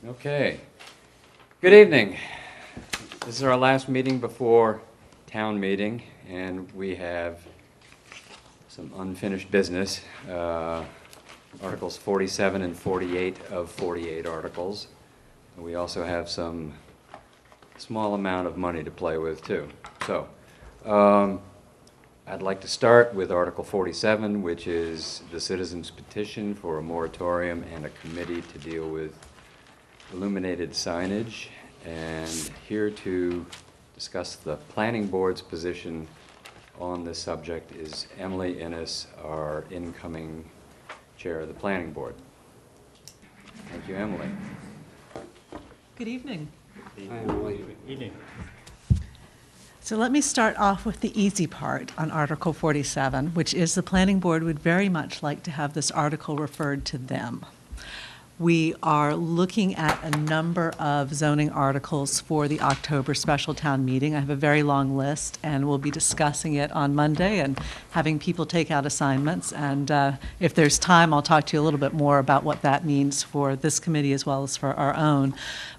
Okay. Good evening. This is our last meeting before town meeting, and we have some unfinished business. Articles 47 and 48 of 48 articles. And we also have some small amount of money to play with, too. So, I'd like to start with Article 47, which is the citizens' petition for a moratorium and a committee to deal with illuminated signage. And here to discuss the planning board's position on this subject is Emily Innes, our incoming chair of the planning board. Thank you, Emily. Good evening. Hi, Emily. Evening. So let me start off with the easy part on Article 47, which is the planning board would very much like to have this article referred to them. We are looking at a number of zoning articles for the October special town meeting. I have a very long list, and we'll be discussing it on Monday and having people take out assignments. And if there's time, I'll talk to you a little bit more about what that means for this committee as well as for our own.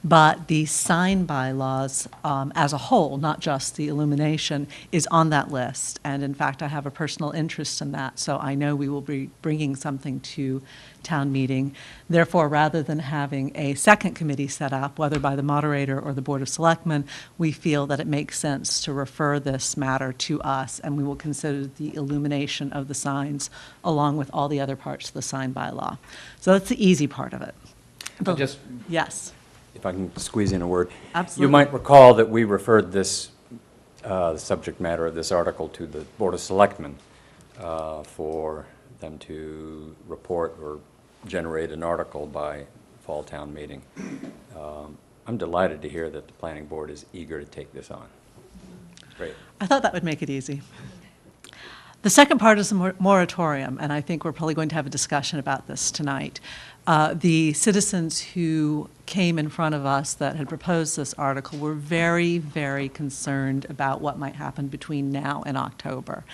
But the sign bylaws as a whole, not just the illumination, is on that list. And in fact, I have a personal interest in that, so I know we will be bringing something to town meeting. Therefore, rather than having a second committee set up, whether by the moderator or the Board of Selectmen, we feel that it makes sense to refer this matter to us, and we will consider the illumination of the signs along with all the other parts of the sign bylaw. So that's the easy part of it. Yes. If I can squeeze in a word. Absolutely. You might recall that we referred this, the subject matter of this article to the Board of Selectmen for them to report or generate an article by fall town meeting. I'm delighted to hear that the planning board is eager to take this on. Great. I thought that would make it easy. The second part is the moratorium, and I think we're probably going to have a discussion about this tonight. The citizens who came in front of us that had proposed this article were very, very concerned about what might happen between now and October.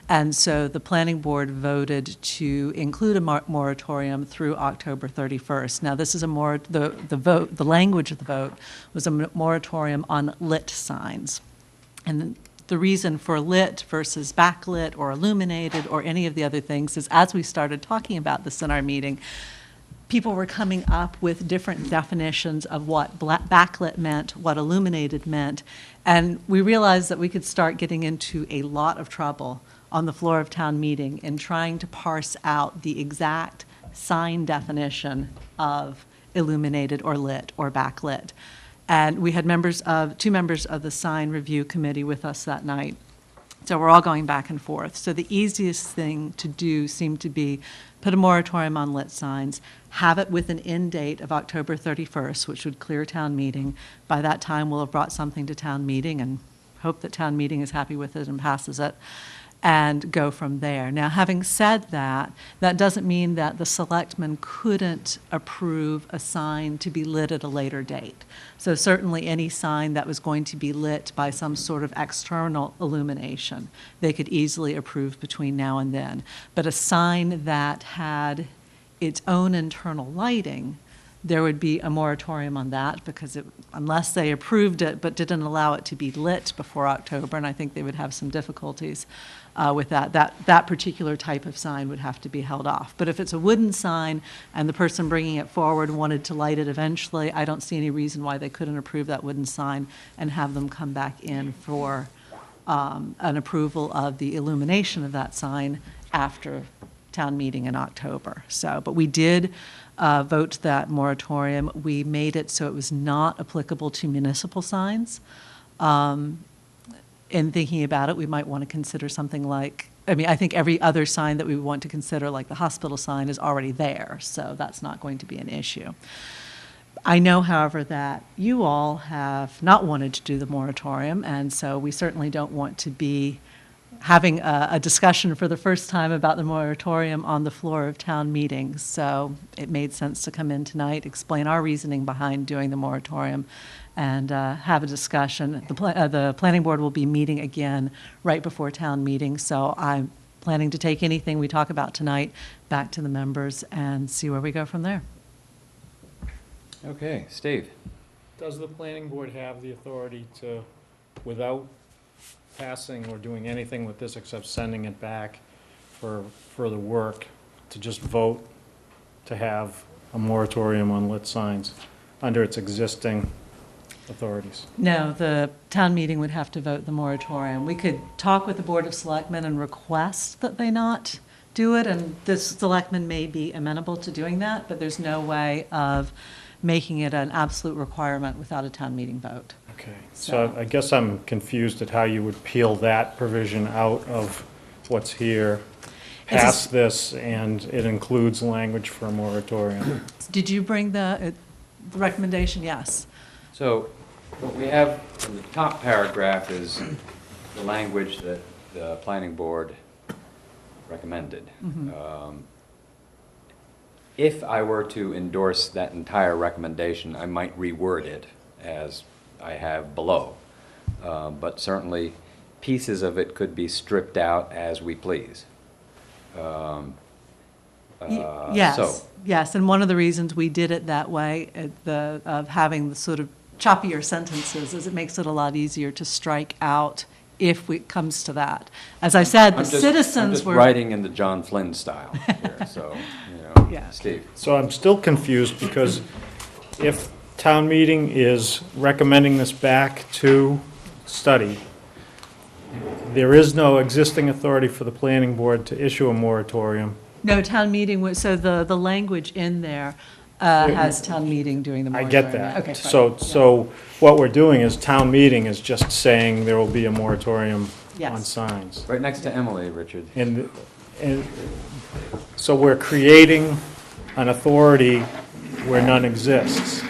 And so the planning board voted to include a moratorium through October 31st. Now, this is the language of the vote was a moratorium on lit signs. And the reason for lit versus backlit or illuminated or any of the other things is, as we started talking about this in our meeting, people were coming up with different definitions of what backlit meant, what illuminated meant, and we realized that we could start getting into a lot of trouble on the floor of town meeting in trying to parse out the exact sign definition of illuminated or lit or backlit. And we had two members of the sign review committee with us that night. So we're all going back and forth. So the easiest thing to do seemed to be put a moratorium on lit signs, have it with an end date of October 31st, which would clear town meeting. By that time, we'll have brought something to town meeting and hope that town meeting is happy with it and passes it, and go from there. Now, having said that, that doesn't mean that the selectmen couldn't approve a sign to be lit at a later date. So certainly any sign that was going to be lit by some sort of external illumination, they could easily approve between now and then. But a sign that had its own internal lighting, there would be a moratorium on that, because unless they approved it but didn't allow it to be lit before October, and I think they would have some difficulties with that particular type of sign would have to be held off. But if it's a wooden sign and the person bringing it forward wanted to light it eventually, I don't see any reason why they couldn't approve that wooden sign and have them come back in for an approval of the illumination of that sign after town meeting in October. So, but we did vote that moratorium. We made it so it was not applicable to municipal signs. In thinking about it, we might want to consider something like, I think every other sign that we want to consider, like the hospital sign, is already there, so that's not going to be an issue. I know, however, that you all have not wanted to do the moratorium, and so we certainly don't want to be having a discussion for the first time about the moratorium on the floor of town meetings. So it made sense to come in tonight, explain our reasoning behind doing the moratorium, and have a discussion. The planning board will be meeting again right before town meeting, so I'm planning to take anything we talk about tonight back to the members and see where we go from there. Okay, Steve? Does the planning board have the authority to, without passing or doing anything with this except sending it back for further work, to just vote to have a moratorium on lit signs under its existing authorities? No, the town meeting would have to vote the moratorium. We could talk with the Board of Selectmen and request that they not do it, and the selectmen may be amenable to doing that, but there's no way of making it an absolute requirement without a town meeting vote. Okay, so I guess I'm confused at how you would peel that provision out of what's here, pass this, and it includes language for a moratorium. Did you bring the recommendation? Yes. So what we have in the top paragraph is the language that the planning board recommended. If I were to endorse that entire recommendation, I might reword it as I have below. But certainly, pieces of it could be stripped out as we please. Yes, so- yes, and one of the reasons we did it that way, of having the sort of choppier sentences, is it makes it a lot easier to strike out if it comes to that. As I said, the I'm citizens just were. writing in the John Flynn style here, so, Yeah. Steve. So I'm still confused, because if town meeting is recommending this back to study, there is no existing authority for the planning board to issue a moratorium. No, town meeting was, so the language in there has town meeting doing the I moratorium. get that. Okay, fine. So what we're doing is town meeting is just saying there will be a moratorium Yes. on signs. Right next to Emily, Richard. And so we're creating an authority where none exists,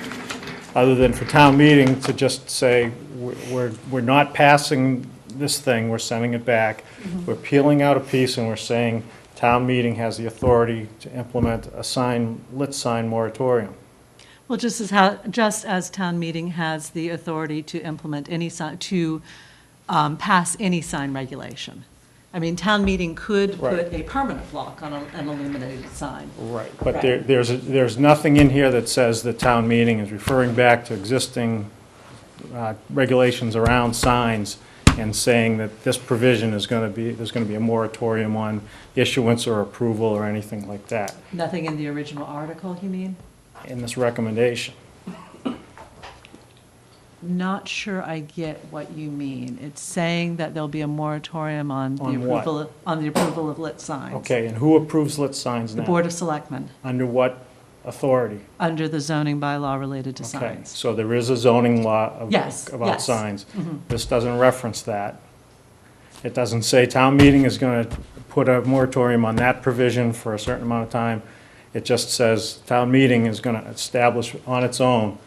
other than for town meeting to just say, we're not passing this thing, we're sending it back. We're peeling out a piece and we're saying, town meeting has the authority to implement a lit sign moratorium. Well, just as town meeting has the authority to implement any sign, to pass any sign regulation. I mean, town meeting could put Right. a permanent block on an illuminated sign. Right. But Right. there's nothing in here that says the town meeting is referring back to existing regulations around signs and saying that this provision is going to be, there's going to be a moratorium on issuance or approval or anything like that Nothing in the original article, you mean? in this recommendation. Not sure I get what you mean. It's saying that there'll be a moratorium on the On what? approval, on the approval of lit signs. Okay, and who approves lit signs The now? Board of Selectmen, Under what authority? under the zoning bylaw related to Okay, signs. so there is a zoning law Yes, about yes. signs. This doesn't reference that. It doesn't say town meeting is going to put a moratorium on that provision for a certain amount of time. It just says town meeting is going to establish on its own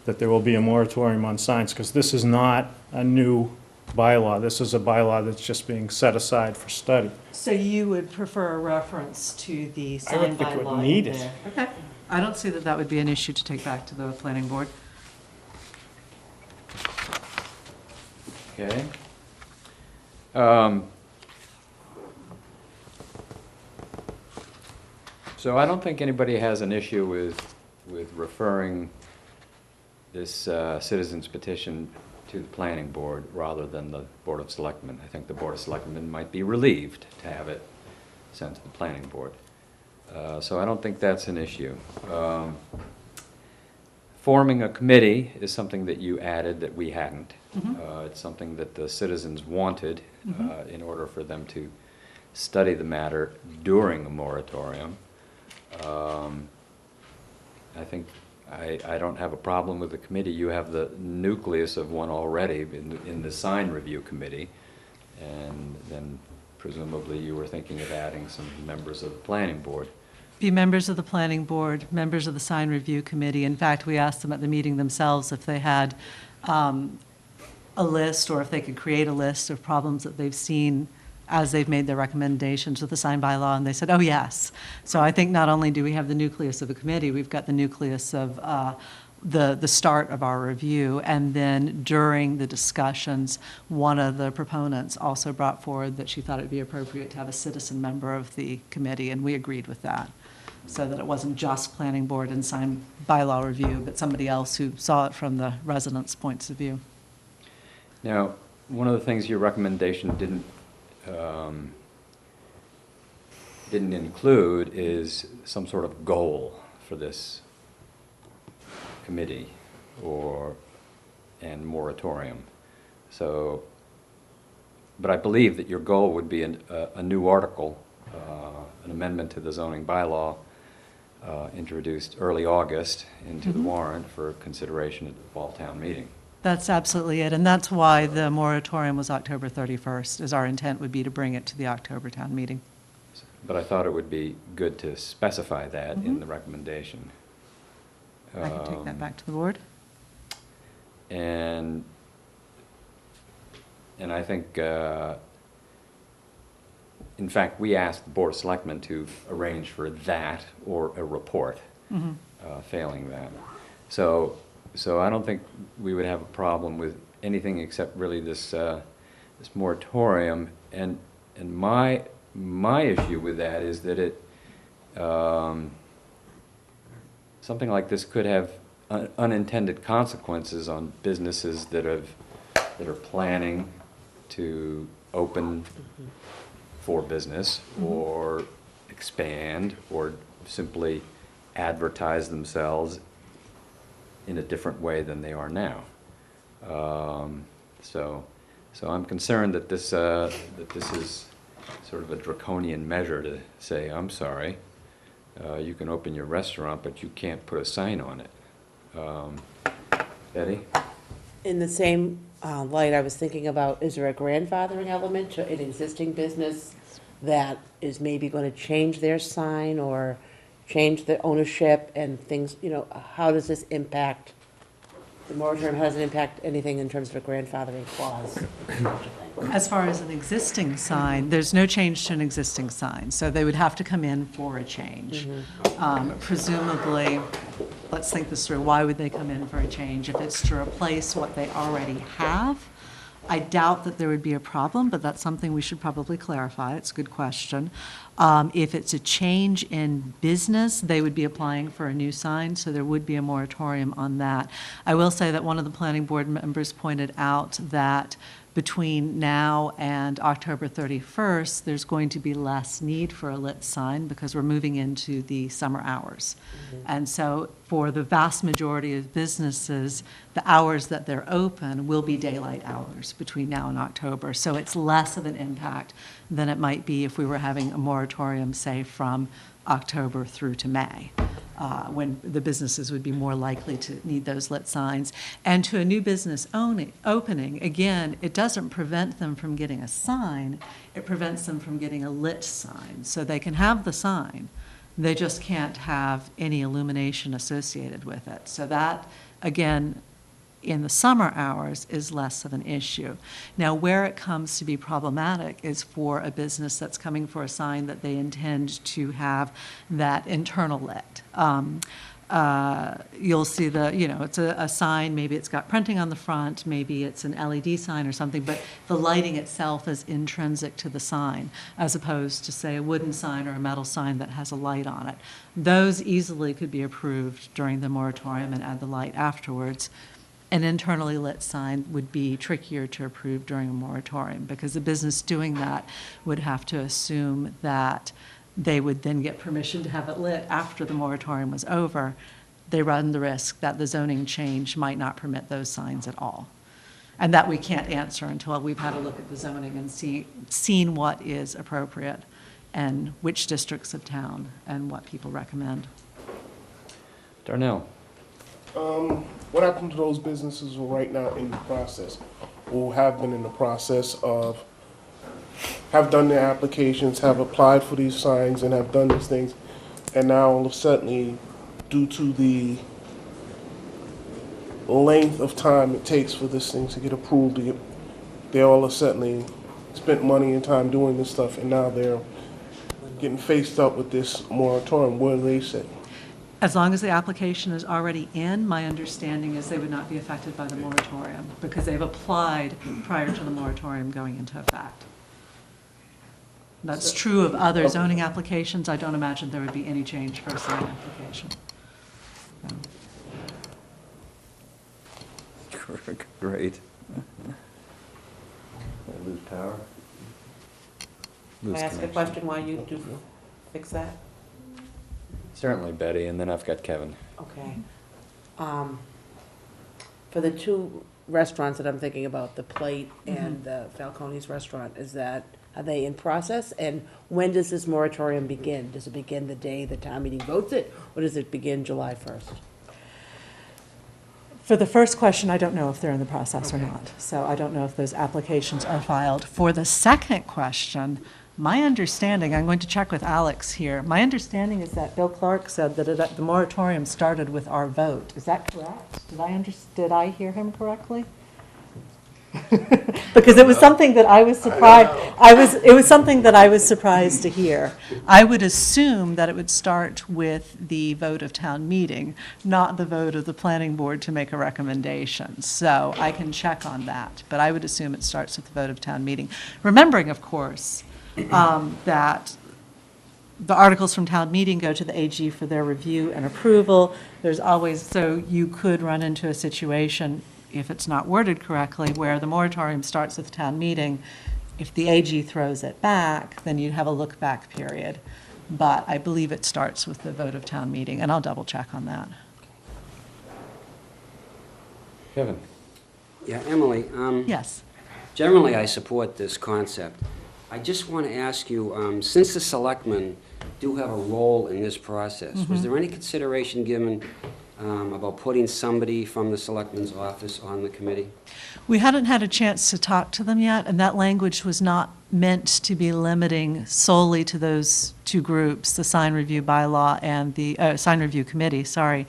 that there will be a moratorium on signs, because this is not a new bylaw. This is a bylaw that's just being set aside for study. So you would prefer a reference to the I sign would think it bylaw would need in it. there? Okay. I don't see that that would be an issue to take back to the planning board. Okay. So I don't think anybody has an issue with referring this citizens petition to the planning board rather than the Board of Selectmen. I think the Board of Selectmen might be relieved to have it sent to the planning board. So I don't think that's an issue. Forming a committee is something that you added that we hadn't. It's something that the citizens wanted in order for them to study the matter during a moratorium. I think I don't have a problem with the committee. You have the nucleus of one already in the sign review committee, and then presumably you were thinking of adding some members of the planning board. Be members of the planning board, members of the sign review committee. In fact, we asked them at the meeting themselves if they had a list, or if they could create a list of problems that they've seen as they've made their recommendations with the sign bylaw, and they said, oh, yes. So I think not only do we have the nucleus of a committee, we've got the nucleus of the start of our review, and then during the discussions, one of the proponents also brought forward that she thought it'd be appropriate to have a citizen member of the committee, and we agreed with that. so that it wasn't just planning board and sign bylaw review, but somebody else who saw it from the residents' points of view. Now, one of the things your recommendation didn't include is some sort of goal for this committee and moratorium. So, but I believe that your goal would be a new article, an amendment to the zoning bylaw introduced early August into the warrant for consideration at the fall town meeting. That's absolutely it, and that's why the moratorium was October 31st, is our intent would be to bring it to the October town meeting. But I thought it would be good to specify that in the recommendation. I can take that back to the board. And I think, in fact, we asked the Board of Selectmen to arrange for that or a report, failing that. So I don't think we would have a problem with anything except really this moratorium. And my issue with that is that it something like this could have unintended consequences on businesses that are planning to open for business or expand or simply advertise themselves in a different way than they are now. So I'm concerned that this is sort of a draconian measure to say, I'm sorry, you can open your restaurant, but you can't put a sign on it. Betty? In the same light, I was thinking about, is there a grandfathering element to an existing business that is maybe going to change their sign or change the ownership and things, how does this impact, the moratorium, how does it impact anything in terms of a grandfathering clause? As far as an existing sign, there's no change to an existing sign, so they would have to come in for a change. Presumably, let's think this through, why would they come in for a change? If it's to replace what they already have, I doubt that there would be a problem, but that's something we should probably clarify. It's a good question. If it's a change in business, they would be applying for a new sign, so there would be a moratorium on that. I will say that one of the planning board members pointed out that between now and October 31st, there's going to be less need for a lit sign because we're moving into the summer hours. And so for the vast majority of businesses, the hours that they're open will be daylight hours between now and October. So it's less of an impact than it might be if we were having a moratorium, say, from October through to May, when the businesses would be more likely to need those lit signs. And to a new business opening, again, it doesn't prevent them from getting a sign, it prevents them from getting a lit sign. So they can have the sign, they just can't have any illumination associated with it. So that, again, in the summer hours is less of an issue. Now, where it comes to be problematic is for a business that's coming for a sign that they intend to have that internal lit. You'll see it's a sign, maybe it's got printing on the front, maybe it's an LED sign or something, but the lighting itself is intrinsic to the sign, as opposed to, say, a wooden sign or a metal sign that has a light on it. Those easily could be approved during the moratorium and add the light afterwards. An internally lit sign would be trickier to approve during a moratorium because the business doing that would have to assume that they would then get permission to have it lit after the moratorium was over. They run the risk that the zoning change might not permit those signs at all. And that we can't answer until we've had a look at the zoning and seen what is appropriate and which districts of town and what people recommend. Darnell? What happened to those businesses who are right now in the process, who have been in the process of, have done their applications, have applied for these signs and have done these things, and now all of a sudden, due to the length of time it takes for this thing to get approved, they all of a sudden spent money and time doing this stuff, and now they're getting faced up with this moratorium. What do they say? As long as the application is already in, my understanding is they would not be affected by the moratorium because they've applied prior to the moratorium going into effect. That's true of other zoning applications. I don't imagine there would be any change for a sign application. Great. Lose power? Can I ask a question while you do fix that? Certainly, Betty, and then I've got Kevin. Okay. For the two restaurants that I'm thinking about, the Plate and the Falcone's Restaurant, are they in process? And when does this moratorium begin? Does it begin the day the town meeting votes it, or does it begin July 1st? For the first question, I don't know if they're in the process or not. So I don't know if those applications are filed. For the second question, my understanding, I'm going to check with Alex here. My understanding is that Bill Clark said that the moratorium started with our vote. Is that correct? Did I hear him correctly? Because it was something that I was surprised, it was something that I was surprised to hear. I would assume that it would start with the vote of town meeting, not the vote of the planning board to make a recommendation. So I can check on that, but I would assume it starts with the vote of town meeting. Remembering, of course, that the articles from town meeting go to the AG for their review and approval. There's always, so you could run into a situation, if it's not worded correctly, where the moratorium starts with town meeting. If the AG throws it back, then you'd have a look-back period. But I believe it starts with the vote of town meeting, and I'll double-check on that. Kevin? Yeah, Emily, Yes. generally I support this concept. I just want to ask you, since the selectmen do have a role in this process, was there any consideration given about putting somebody from the selectman's office on the committee? We hadn't had a chance to talk to them yet, and that language was not meant to be limiting solely to those two groups, the sign review bylaw and the sign review committee, sorry,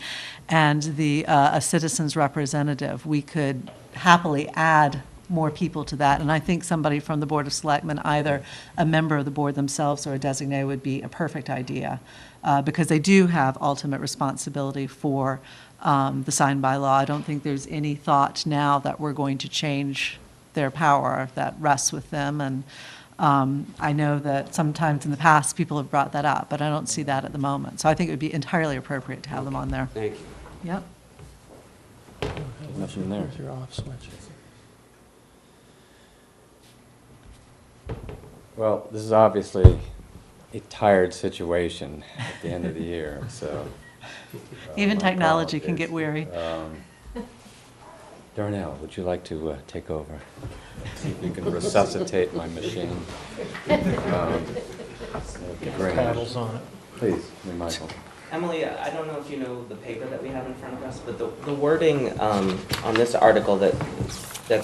and the a citizen's representative. We could happily add more people to that, and I think somebody from the Board of Selectmen, either a member of the board themselves or a designee, would be a perfect idea, because they do have ultimate responsibility for the sign bylaw. I don't think there's any thought now that we're going to change their power. That rests with them, and I know that sometimes in the past people have brought that up, but I don't see that at the moment. So I think it would be entirely appropriate to have them on there. Thank you. Yep. Nothing there. Your off switch. Well, this is obviously a tired situation at the end of the year, so. Even my technology can apologies. get weary. Darnell, would you like to take over? See if you can resuscitate my machine. Great. Paddles on it. Please, Michael. Emily, I don't know if you know the paper that we have in front of us, but the wording on this article that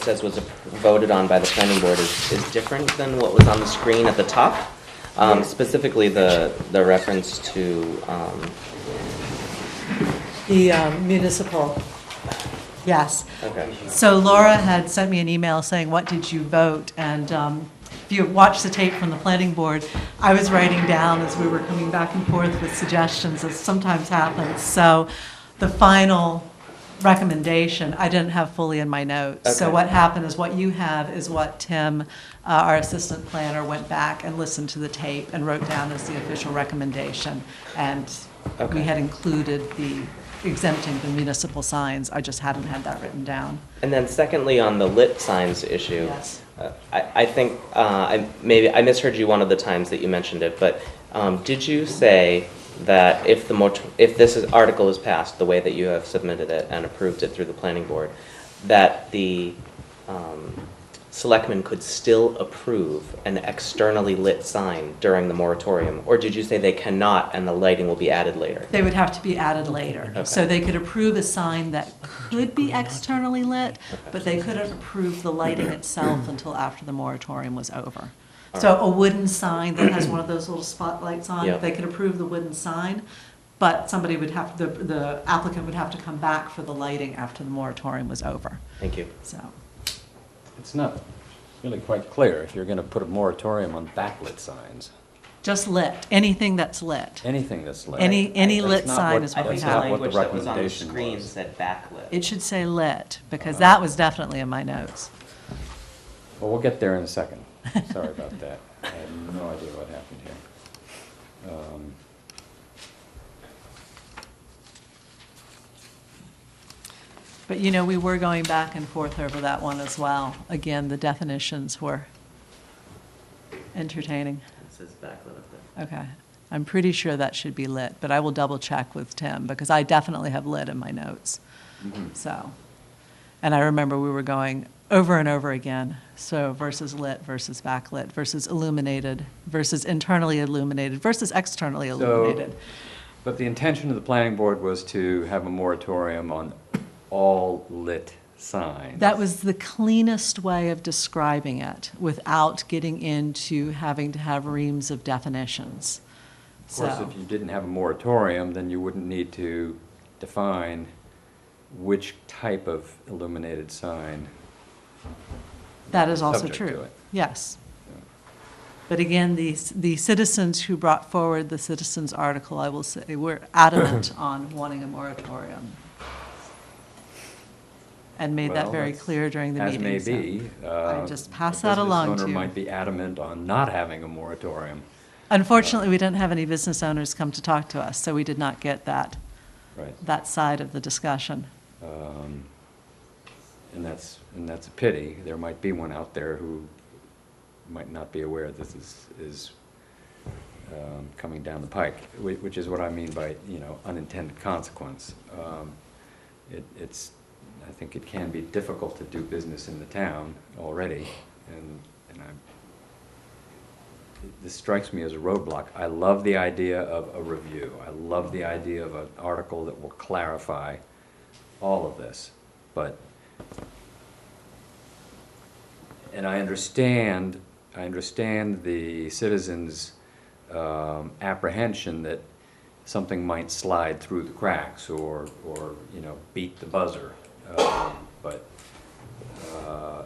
says was voted on by the planning board is different than what was on the screen at the top. Specifically, the reference to The municipal, yes. okay. So Laura had sent me an email saying, what did you vote? And if you watch the tape from the planning board, I was writing down as we were coming back and forth with suggestions, as sometimes happens. So the final recommendation, I didn't have fully in my notes. So Okay. what happened is what you have is what Tim, our assistant planner, went back and listened to the tape and wrote down as the official recommendation. And we Okay. had included the exempting the municipal signs. I just hadn't had that written down. And then secondly, on the lit signs issue, Yes. I think maybe I misheard you one of the times that you mentioned it, but did you say that if this article is passed the way that you have submitted it and approved it through the planning board, that the selectmen could still approve an externally lit sign during the moratorium? Or did you say they cannot and the lighting will be added later? They would have to be added later. Okay. So they could approve a sign that could be externally lit, but they couldn't approve the lighting itself until after the moratorium was over. So a wooden sign that has one of those little spotlights on, Yeah. they could approve the wooden sign, but somebody would have, the applicant would have to come back for the lighting after the moratorium was over, Thank you. so. It's not really quite clear if you're going to put a moratorium on backlit signs. Just lit, anything that's lit. Anything that's lit. Any That's lit not sign what- is what we that's the have. not what the language that was on the recommendation screen was. said backlit. It should say lit, because that was definitely in my notes. Well, we'll get there in a second. Sorry about that. I have no idea what happened here. But, you know, we were going back and forth over that one as well. Again, the definitions were entertaining. It says backlit up there. Okay. I'm pretty sure that should be lit, but I will double check with Tim, because I definitely have lit in my notes. So, and I remember we were going over and over again, so versus lit versus backlit versus illuminated versus internally illuminated versus externally illuminated. But the intention of the planning board was to have a moratorium on all lit signs. That was the cleanest way of describing it without getting into having to have reams of definitions. Of course, So, if you didn't have a moratorium, then you wouldn't need to define which type of illuminated sign. that is also subject to true. it. Yes. Yeah. But again, the citizens who brought forward the citizens article, I will say, were adamant on wanting a moratorium. And made that Well, very that's clear during the meeting. As may be. I just pass that along A to business owner you. might be adamant on not having a moratorium. Unfortunately, we didn't have any business owners come to talk to us, so we did not get that Right. side of the discussion. And that's a pity. There might be one out there who might not be aware this is coming down the pike, which is what I mean by, you know, unintended consequence. I think it can be difficult to do business in the town already, and this strikes me as a roadblock. I love the idea of a review. I love the idea of an article that will clarify all of this, but, and I understand the citizens' apprehension that something might slide through the cracks or you know, beat the buzzer. But I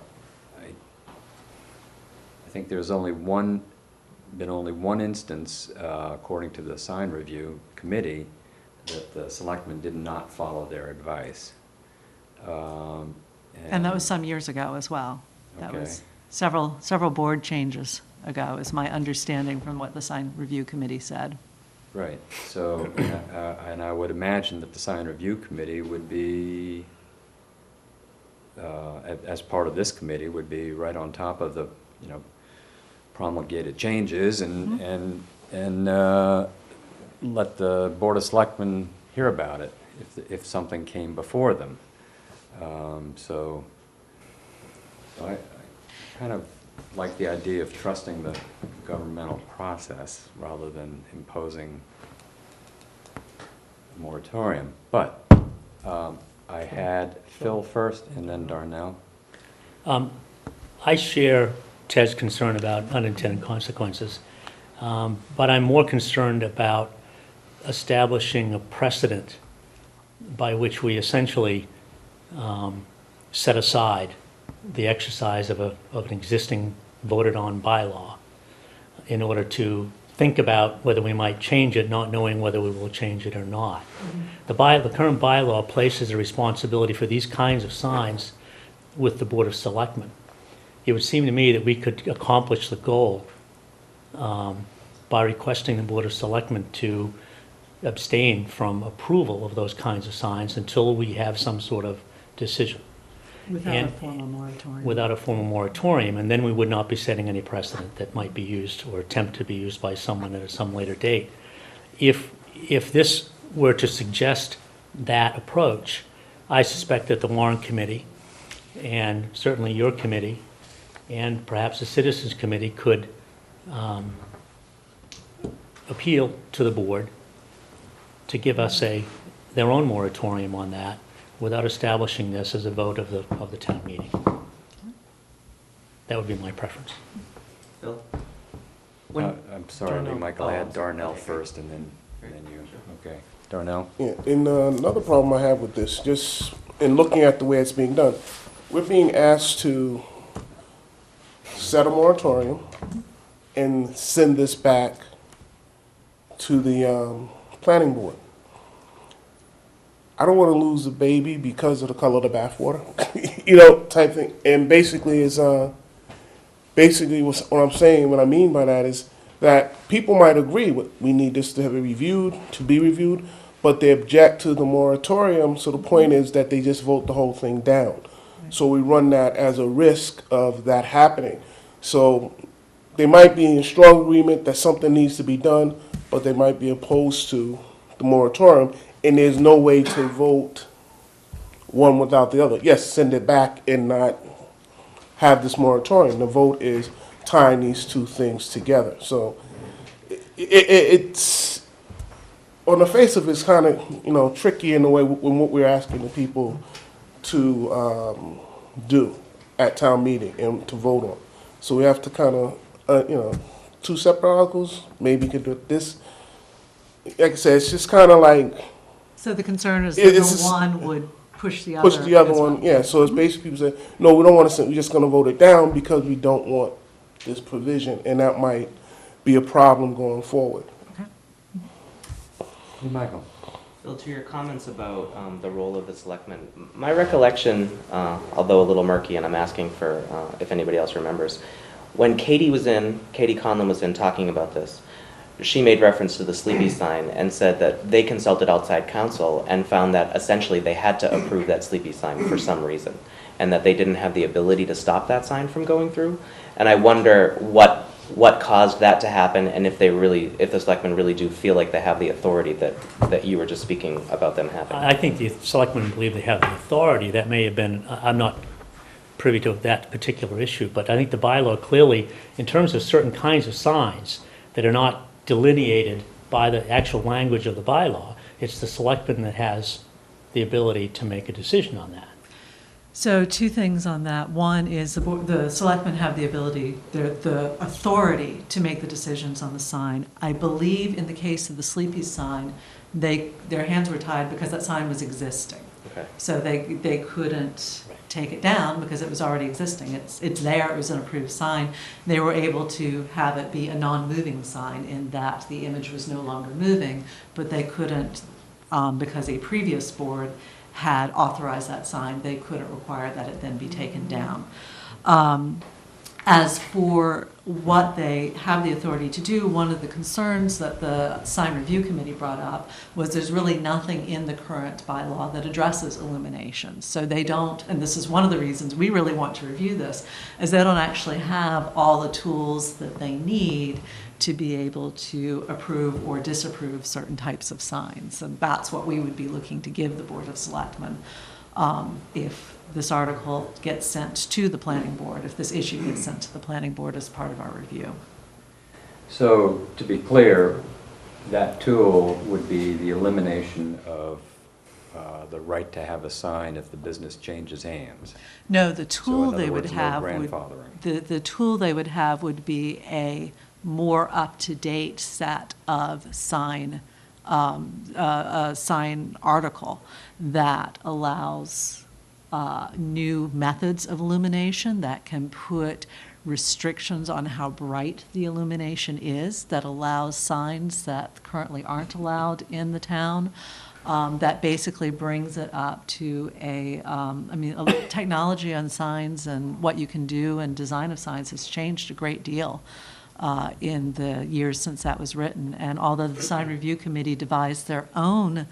think there's been only one instance, according to the sign review committee, that the selectmen did not follow their advice. And that was some years ago as well. That Okay. was several board changes ago, is my understanding from what the sign review committee said. Right, so, and I would imagine that the sign review committee would be, as part of this committee, would be right on top of the, you know, promulgated changes and let the Board of Selectmen hear about it if something came before them. So I kind of like the idea of trusting the governmental process rather than imposing a moratorium. But I had Phil first and then Darnell. I share Ted's concern about unintended consequences, but I'm more concerned about establishing a precedent by which we essentially set aside the exercise of an existing voted-on bylaw in order to think about whether we might change it, not knowing whether we will change it or not. The current bylaw places the responsibility for these kinds of signs with the Board of Selectmen. It would seem to me that we could accomplish the goal by requesting the Board of Selectmen to abstain from approval of those kinds of signs until we have some sort of decision. Without a And- formal moratorium. Without a formal moratorium, and then we would not be setting any precedent that might be used or attempt to be used by someone at some later date. If this were to suggest that approach, I suspect that the Warrant Committee, and certainly your committee, and perhaps the Citizens Committee could appeal to the board to give us their own moratorium on that without establishing this as a vote of the town meeting. That would be my preference. Phil? I'm sorry, Darnell. Michael, I had Darnell first and then you. Okay, Darnell? Yeah, and another problem I have with this, just in looking at the way it's being done, we're being asked to set a moratorium and send this back to the planning board. I don't want to lose the baby because of the color of the bathwater, you know, type thing. And basically, is basically what I'm saying, what I mean by that is that people might agree we need this to be reviewed, but they object to the moratorium. So the point is that they just vote the whole thing down. So we run that as a risk of that happening. So they might be in strong agreement that something needs to be done, but they might be opposed to the moratorium, and there's no way to vote one without the other. Yes, send it back and not have this moratorium. The vote is tying these two things together. So it's, on the face of it's kind of, tricky in the way when what we're asking the people to do at town meeting and to vote on. So we have to kind of, two separate articles, maybe you could do this. Like I said, it's just kind of like, So the concern is that It's the just- one would push the other. push the other as well. one, yeah, so it's basically people say, no, we don't want to send, we're just gonna vote it down because we don't want this provision, and that might be a problem going forward. Hey, Michael. Bill, to your comments about the role of the selectmen, my recollection, although a little murky, and I'm asking for if anybody else remembers, when Katie Conlon was in talking about this, she made reference to the Sleepy sign and said that they consulted outside counsel and found that essentially they had to approve that Sleepy sign for some reason, and that they didn't have the ability to stop that sign from going through. And I wonder what caused that to happen, and if the selectmen really do feel like they have the authority that you were just speaking about them having. I think the selectmen believe they have the authority. That may have been, I'm not privy to that particular issue, but I think the bylaw clearly, in terms of certain kinds of signs that are not delineated by the actual language of the bylaw, it's the selectman that has the ability to make a decision on that. So two things on that. One is the selectmen have the ability, the authority to make the decisions on the sign. I believe in the case of the Sleepy sign, their hands were tied because that sign was existing. Okay. So they couldn't take it down because it was already existing. It's there, it was an approved sign. They were able to have it be a non-moving sign in that the image was no longer moving, but they couldn't, because a previous board had authorized that sign, they couldn't require that it then be taken down. As for what they have the authority to do, one of the concerns that the sign review committee brought up was there's really nothing in the current bylaw that addresses illumination. So they don't, and this is one of the reasons we really want to review this, is they don't actually have all the tools that they need to be able to approve or disapprove certain types of signs. And that's what we would be looking to give the Board of Selectmen if this article gets sent to the planning board, if this issue gets sent to the planning board as part of our review. So, to be clear, that tool would be the elimination of the right to have a sign if the business changes hands. No, the So tool in they other would words, no have would, grandfathering. the tool they would have would be a more up-to-date set of sign article that allows new methods of illumination, that can put restrictions on how bright the illumination is, that allows signs that currently aren't allowed in the town, that basically brings it up to technology on signs and what you can do and design of signs has changed a great deal in the years since that was written. And although the sign review committee devised their own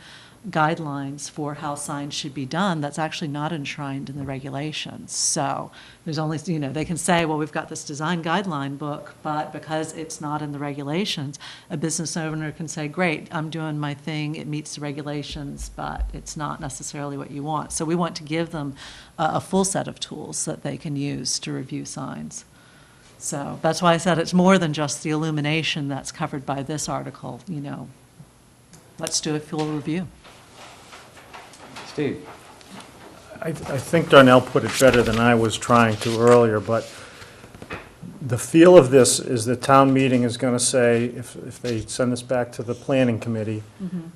guidelines for how signs should be done, that's actually not enshrined in the regulations. So there's only, they can say, well, we've got this design guideline book, but because it's not in the regulations, a business owner can say, great, I'm doing my thing, it meets the regulations, but it's not necessarily what you want. So we want to give them a full set of tools that they can use to review signs. So that's why I said it's more than just the illumination that's covered by this article, Let's do a full review. Steve? I think Darnell put it better than I was trying to earlier, but the feel of this is the town meeting is going to say, if they send this back to the planning committee,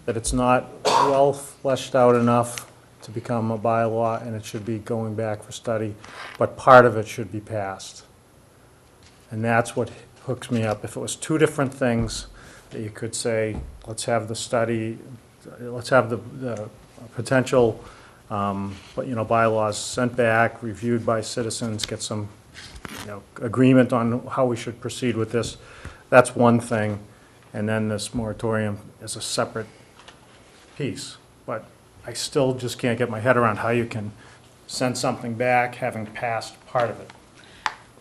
that it's not well fleshed out enough to become a bylaw, and it should be going back for study, but part of it should be passed. And that's what hooks me up. If it was two different things, that you could say, let's have the study, let's have the potential bylaws sent back, reviewed by citizens, get some agreement on how we should proceed with this, that's one thing. And then this moratorium is a separate piece. But I still just can't get my head around how you can send something back having passed part of it.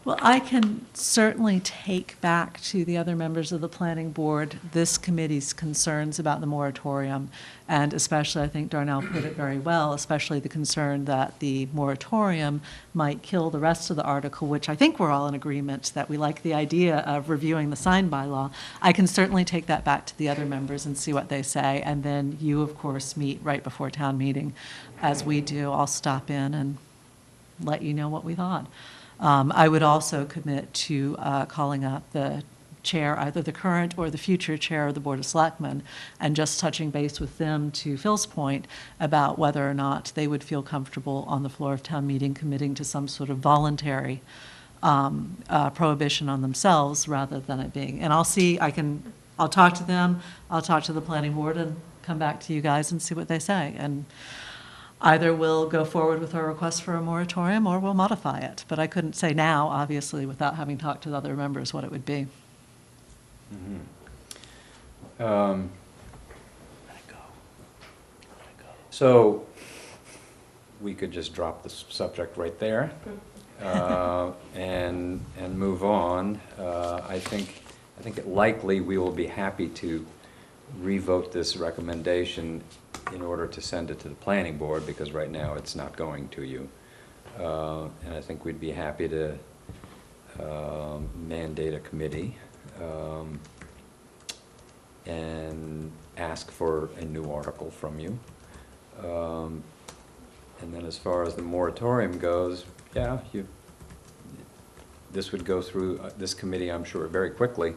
Well, I can certainly take back to the other members of the planning board this committee's concerns about the moratorium, and especially, I think Darnell put it very well, especially the concern that the moratorium might kill the rest of the article, which I think we're all in agreement that we like the idea of reviewing the sign bylaw. I can certainly take that back to the other members and see what they say, and then you, of course, meet right before town meeting. As we do, I'll stop in and let you know what we thought. I would also commit to calling up the chair, either the current or the future chair of the Board of Selectmen, and just touching base with them, to Phil's point, about whether or not they would feel comfortable on the floor of town meeting committing to some sort of voluntary prohibition on themselves rather than it being. And I'll see, I'll talk to them, I'll talk to the planning board and come back to you guys and see what they say. And either we'll go forward with our request for a moratorium or we'll modify it. But I couldn't say now, obviously, without having talked to the other members, what it would be. So we could just drop this subject right there and move on. I think it likely we will be happy to revote this recommendation in order to send it to the planning board, because right now it's not going to you. And I think we'd be happy to mandate a committee and ask for a new article from you. And then as far as the moratorium goes, yeah, this would go through this committee, I'm sure, very quickly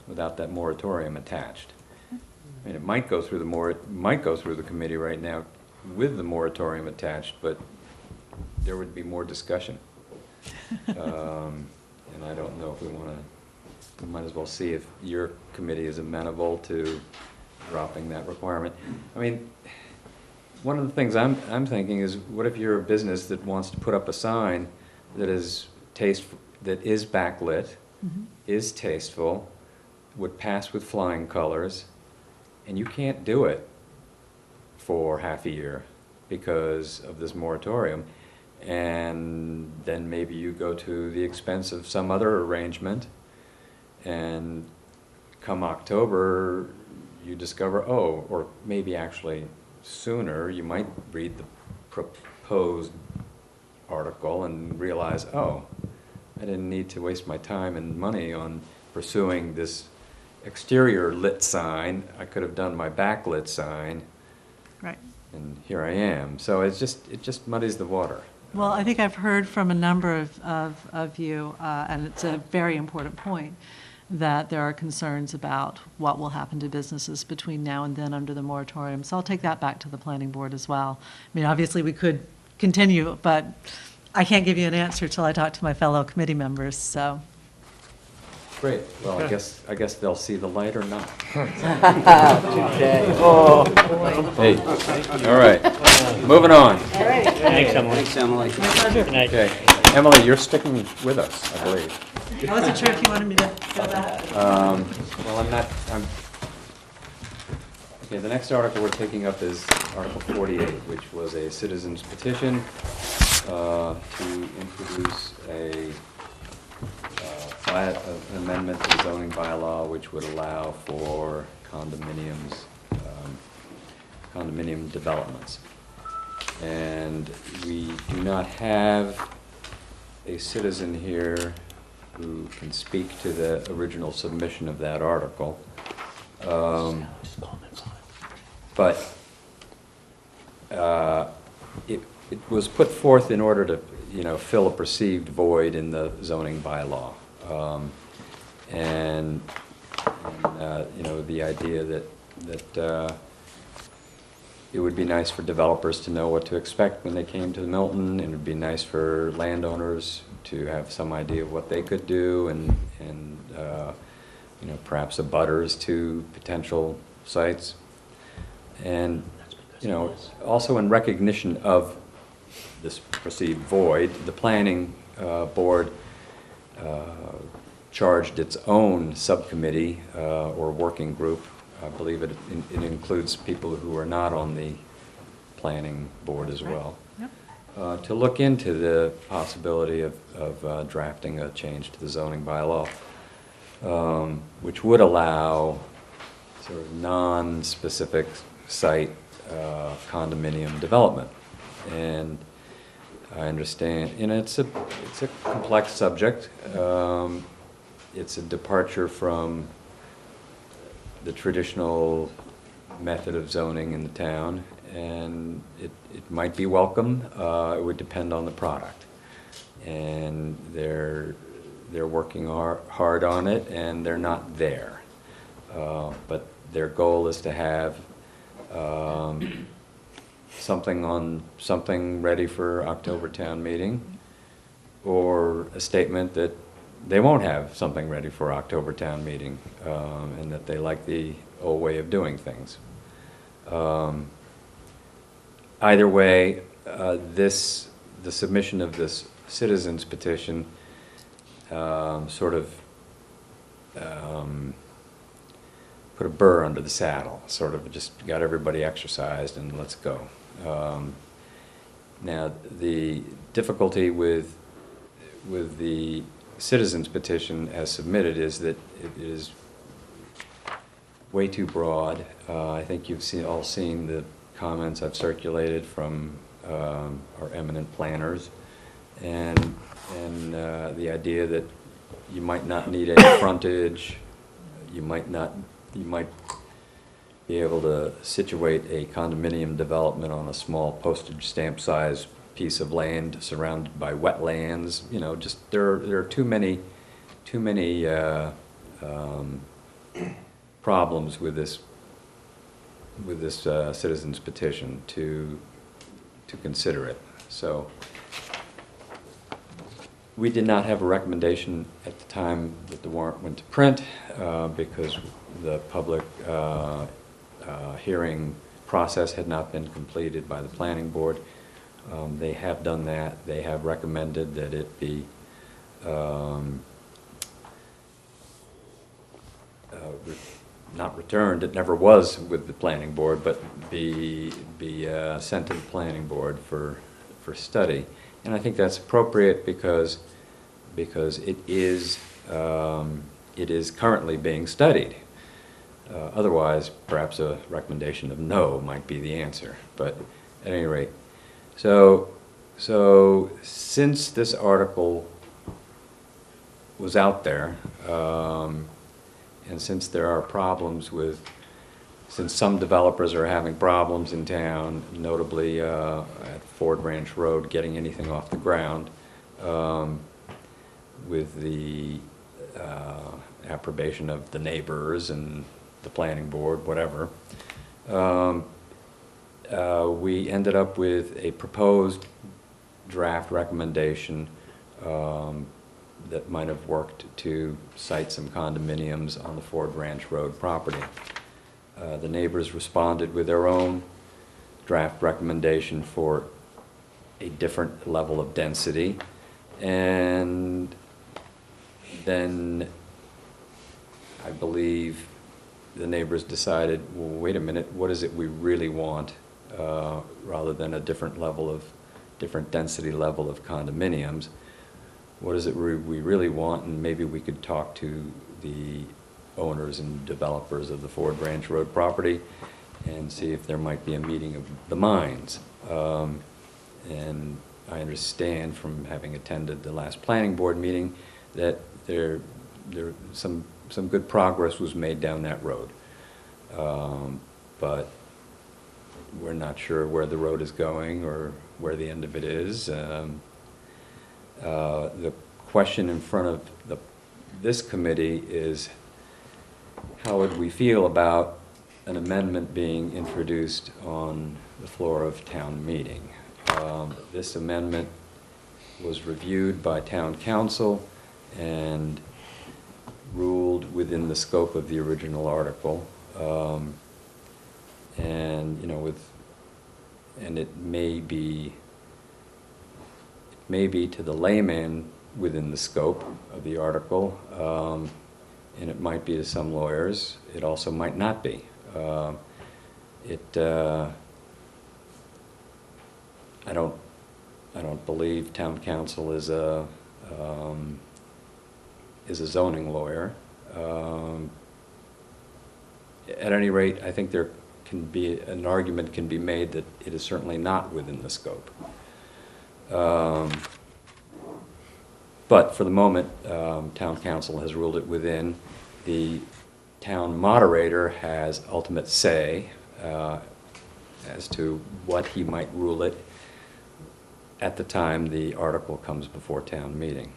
without that moratorium attached. I mean, it might go through the committee right now with the moratorium attached, but there would be more discussion. And I don't know if we might as well see if your committee is amenable to dropping that requirement. I mean, one of the things I'm thinking is, what if you're a business that wants to put up a sign that is backlit, is tasteful, would pass with flying colors, and you can't do it for half a year because of this moratorium, and then maybe you go to the expense of some other arrangement, and come October you discover, oh, or maybe actually sooner, you might read the proposed article and realize, oh, I didn't need to waste my time and money on pursuing this exterior lit sign. I could have done my backlit sign. Right. And here I am. So it just muddies the water. Well, I think I've heard from a number of you, and it's a very important point, that there are concerns about what will happen to businesses between now and then under the moratorium. So I'll take that back to the planning board as well. I mean, obviously, we could continue, but I can't give you an answer till I talk to my fellow committee members, so. Great. Well, I guess they'll see the light or not. Hey, all right. Moving on. Thanks, Emily. Thanks, Emily. Good night. Okay. Emily, you're sticking with us, I believe. I wasn't sure if you wanted me to go back. Well, okay, the next article we're taking up is Article 48, which was a citizen's petition to introduce an amendment to the zoning bylaw which would allow for condominiums, condominium developments. And we do not have a citizen here who can speak to the original submission of that article. But it was put forth in order to, fill a perceived void in the zoning bylaw. The idea that it would be nice for developers to know what to expect when they came to Milton, and it would be nice for landowners to have some idea of what they could do, and perhaps abutters to potential sites. And, also in recognition of this perceived void, the planning board charged its own subcommittee or working group. I believe it includes people who are not on the planning board as well. Yep. To look into the possibility of drafting a change to the zoning bylaw, which would allow sort of non-specific site condominium development. And I understand, it's a complex subject. It's a departure from the traditional method of zoning in the town, and it might be welcome. It would depend on the product. And they're working hard on it, and they're not there. But their goal is to have something ready for October town meeting, or a statement that they won't have something ready for October town meeting, and that they like the old way of doing things. Either way, the submission of this citizens petition sort of put a burr under the saddle, sort of just got everybody exercised and let's go. Now, the difficulty with the citizens petition as submitted is that it is way too broad. I think you've all seen the comments I've circulated from our eminent planners, and the idea that you might not need any frontage, you might be able to situate a condominium development on a small postage stamp size piece of land surrounded by wetlands. Just there are too many problems with this citizens petition to consider it. So we did not have a recommendation at the time that the warrant went to print because the public hearing process had not been completed by the planning board. They have done that. They have recommended that it be not returned. It never was with the planning board, but be sent to the planning board for study. And I think that's appropriate because it is currently being studied. Otherwise, perhaps a recommendation of no might be the answer. But at any rate, so since this article was out there, and since there are problems since some developers are having problems in town, notably at Ford Ranch Road, getting anything off the ground, with the approbation of the neighbors and the planning board, whatever, we ended up with a proposed draft recommendation that might have worked to site some condominiums on the Ford Ranch Road property. The neighbors responded with their own draft recommendation for a different level of density, and then I believe the neighbors decided, well, wait a minute, what is it we really want, rather than a different density level of condominiums? What is it we really want? And maybe we could talk to the owners and developers of the Ford Ranch Road property and see if there might be a meeting of the minds. And I understand from having attended the last planning board meeting that some good progress was made down that road. But we're not sure where the road is going or where the end of it is. The question in front of this committee is, how would we feel about an amendment being introduced on the floor of town meeting? This amendment was reviewed by town council and ruled within the scope of the original article. And it may be to the layman within the scope of the article, and it might be to some lawyers. It also might not be. I don't believe town council is a zoning lawyer. At any rate, I think there can be an argument can be made that it is certainly not within the scope. But for the moment, town council has ruled it within. The town moderator has ultimate say as to what he might rule it at the time the article comes before town meeting.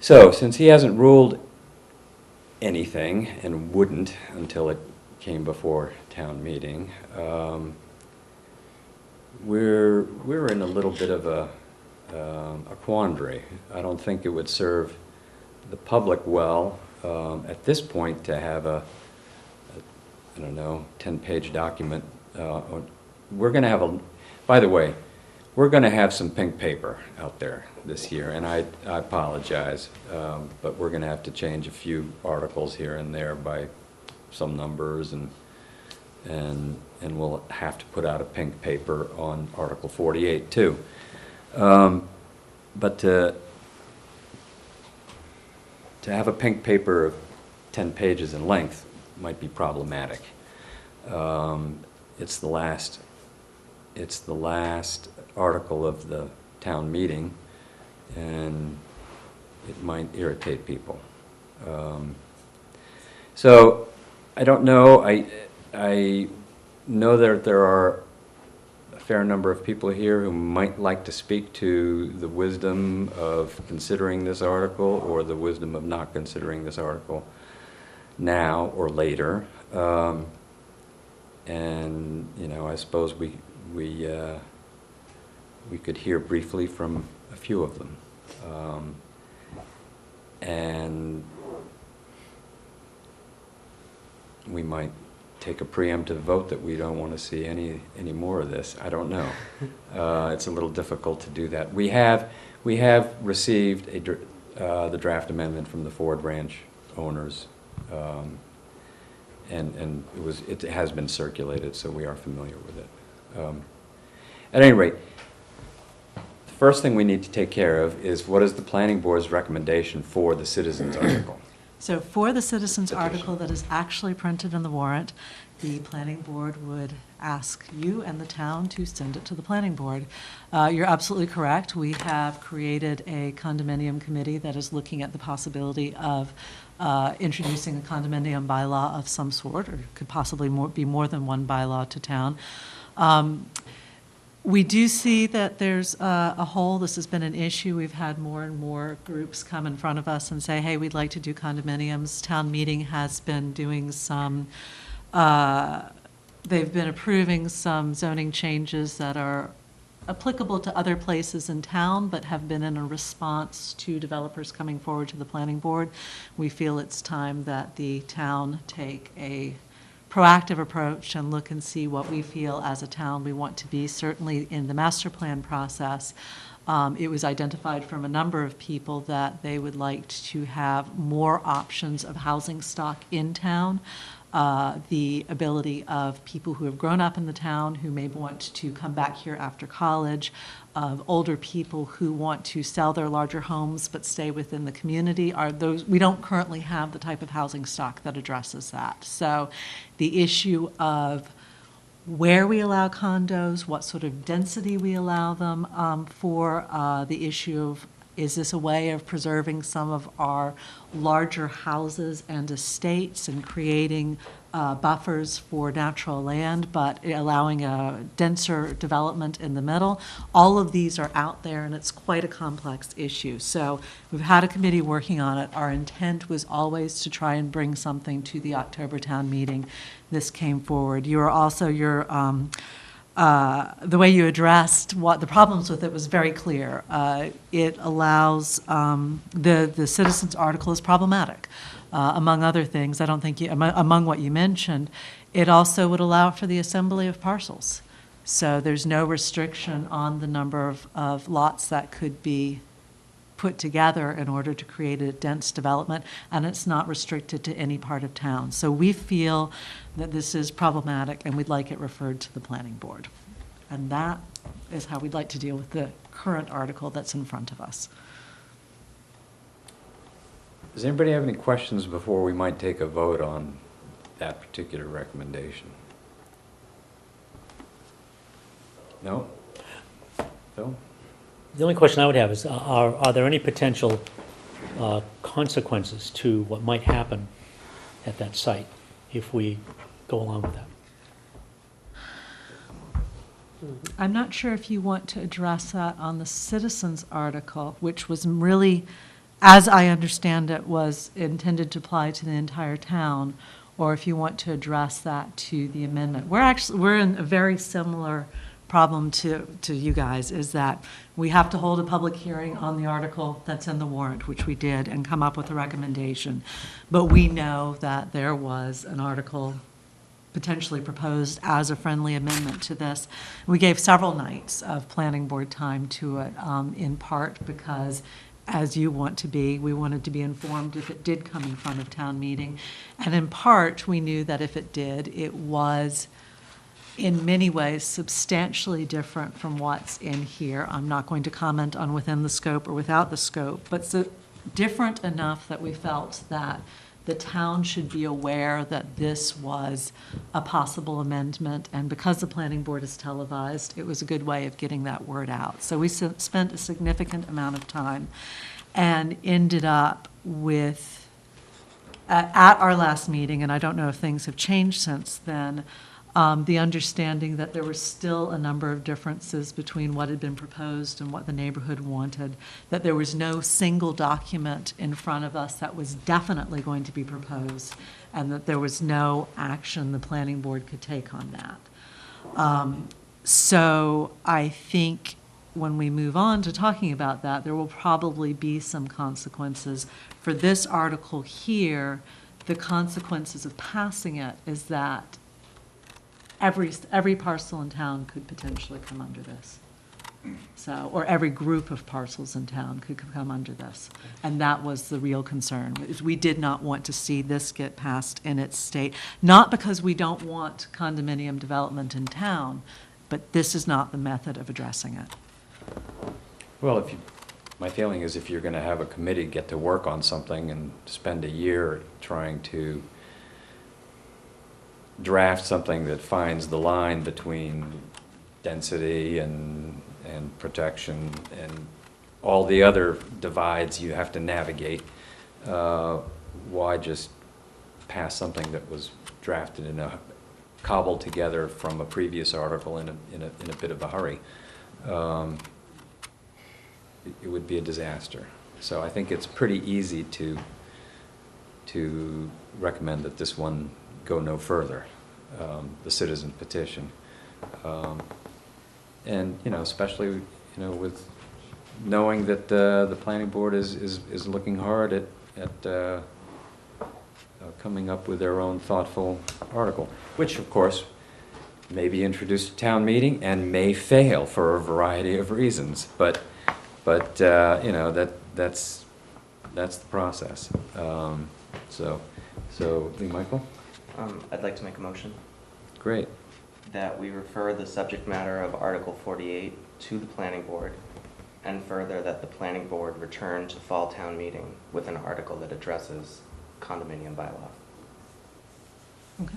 So, since he hasn't ruled anything and wouldn't until it came before town meeting, we're in a little bit of a quandary. I don't think it would serve the public well at this point to have I don't know, 10-page document. We're going to have by the way, we're going to have some pink paper out there this year, and I apologize, but we're going to have to change a few articles here and there by some numbers, and we'll have to put out a pink paper on Article 48 too. But to have a pink paper of 10 pages in length might be problematic. It's the last article of the town meeting, and it might irritate people. So I don't know. I know that there are a fair number of people here who might like to speak to the wisdom of considering this article or the wisdom of not considering this article now or later. And you know, I suppose we could hear briefly from a few of them, and we might take a preemptive vote that we don't want to see any more of this. I don't know. It's a little difficult to do that. We have received the draft amendment from the Ford Ranch owners, and it has been circulated, so we are familiar with it. At any rate, the first thing we need to take care of is what is the planning board's recommendation for the citizens article. So for the citizens Petition. article that is actually printed in the warrant, the planning board would ask you and the town to send it to the planning board. You're absolutely correct. We have created a condominium committee that is looking at the possibility of introducing a condominium bylaw of some sort, or could possibly be more than one bylaw to town. We do see that there's a hole. This has been an issue. We've had more and more groups come in front of us and say, hey, we'd like to do condominiums. Town meeting has been doing some, they've been approving some zoning changes that are applicable to other places in town, but have been in a response to developers coming forward to the planning board. We feel it's time that the town take a proactive approach and look and see what we feel as a town we want to be. Certainly in the master plan process, it was identified from a number of people that they would like to have more options of housing stock in town. The ability of people who have grown up in the town who may want to come back here after college, of older people who want to sell their larger homes but stay within the community. We don't currently have the type of housing stock that addresses that. So the issue of where we allow condos, what sort of density we allow them for, the issue of is this a way of preserving some of our larger houses and estates and creating buffers for natural land, but allowing a denser development in the middle? All of these are out there, and it's quite a complex issue. So we've had a committee working on it. Our intent was always to try and bring something to the October town meeting. This came forward. You are also, the way you addressed what the problems with it was very clear. It allows, the citizens article is problematic, among other things. I don't think, among what you mentioned, it also would allow for the assembly of parcels. So there's no restriction on the number of lots that could be put together in order to create a dense development, and it's not restricted to any part of town. So we feel that this is problematic, and we'd like it referred to the planning board. And that is how we'd like to deal with the current article that's in front of us. Does anybody have any questions before we might take a vote on that particular recommendation? No? Phil? The only question I would have is, are there any potential consequences to what might happen at that site if we go along with that? I'm not sure if you want to address that on the citizens article, which was really, as I understand it, was intended to apply to the entire town, or if you want to address that to the amendment. We're in a very similar problem to you guys, is that we have to hold a public hearing on the article that's in the warrant, which we did, and come up with a recommendation. But we know that there was an article potentially proposed as a friendly amendment to this. We gave several nights of planning board time to it, in part because, as you want to be, we wanted to be informed if it did come in front of town meeting. And in part, we knew that if it did, it was in many ways substantially different from what's in here. I'm not going to comment on within the scope or without the scope, but so different enough that we felt that the town should be aware that this was a possible amendment, and because the planning board is televised, it was a good way of getting that word out. So we spent a significant amount of time and ended up with, at our last meeting, and I don't know if things have changed since then, the understanding that there were still a number of differences between what had been proposed and what the neighborhood wanted, that there was no single document in front of us that was definitely going to be proposed, and that there was no action the planning board could take on that. So I think when we move on to talking about that, there will probably be some consequences. For this article here, the consequences of passing it is that every parcel in town could potentially come under this. So, or every group of parcels in town could come under this. And that was the real concern, is we did not want to see this get passed in its state. Not because we don't want condominium development in town, but this is not the method of addressing it. Well, my feeling is if you're going to have a committee get to work on something and spend a year trying to draft something that finds the line between density and protection and all the other divides you have to navigate, why just pass something that was drafted in a cobbled together from a previous article in a bit of a hurry? It would be a disaster. So I think it's pretty easy to recommend that this one go no further, the citizen petition. And, especially, with knowing that the planning board is looking hard at coming up with their own thoughtful article, which, of course, may be introduced at town meeting and may fail for a variety of reasons. But that's the process. So Lee Michael? I'd like to make a motion Great. that we refer the subject matter of Article 48 to the planning board, and further that the planning board return to fall town meeting with an article that addresses condominium bylaw. Okay.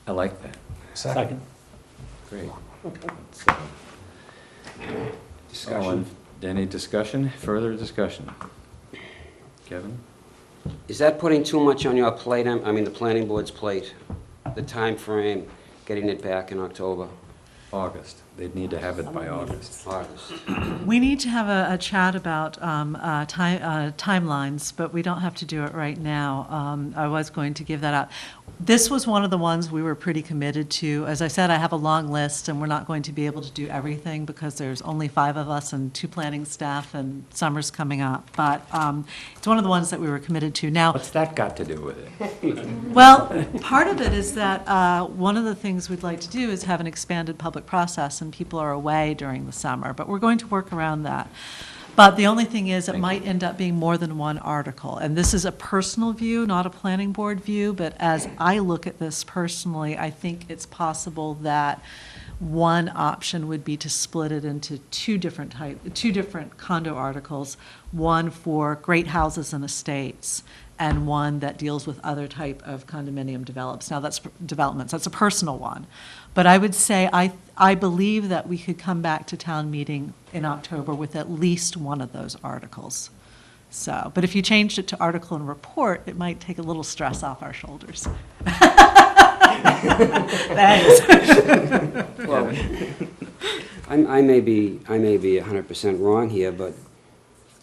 I like that. Second. Great. Discussion. Any discussion? Further discussion? Kevin? Is that putting too much on your plate, I mean, the planning board's plate? The time frame, getting it back in October? August. They'd need to have it by August. August. We need to have a chat about timelines, but we don't have to do it right now. I was going to give that out. This was one of the ones we were pretty committed to. As I said, I have a long list, and we're not going to be able to do everything because there's only 5 of us and 2 planning staff, and summer's coming up. But it's one of the ones that we were committed to. Now, What's that got to do with it? well, part of it is that one of the things we'd like to do is have an expanded public process, and people are away during the summer, but we're going to work around that. But the only thing is, it might end up being more than one article. And this is a personal view, not a planning board view, but as I look at this personally, I think it's possible that one option would be to split it into two different condo articles, one for great houses and estates, and one that deals with other type of condominium develops. Now, that's developments, that's a personal one. But I would say, I believe that we could come back to town meeting in October with at least one of those articles. So, but if you changed it to article and report, it might take a little stress off our shoulders. Thanks. Well, I may be 100% wrong here, but